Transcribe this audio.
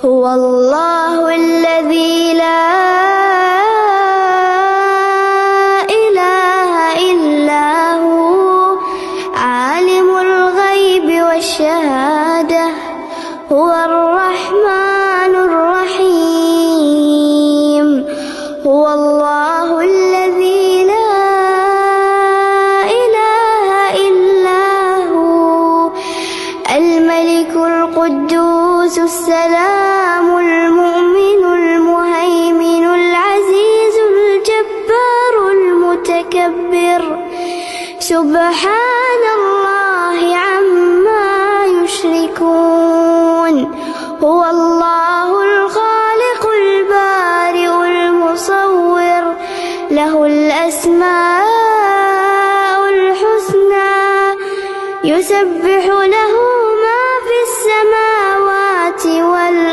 هو الله الذي لا إله إلا هو عالم الغيب والشهادة هو الرحمن الرحيم هو الله الذي لا إله إلا هو الملك القدوس السلام المؤمن المهيمن العزيز الجبار المتكبر سبحان الله عما يشركون هو الله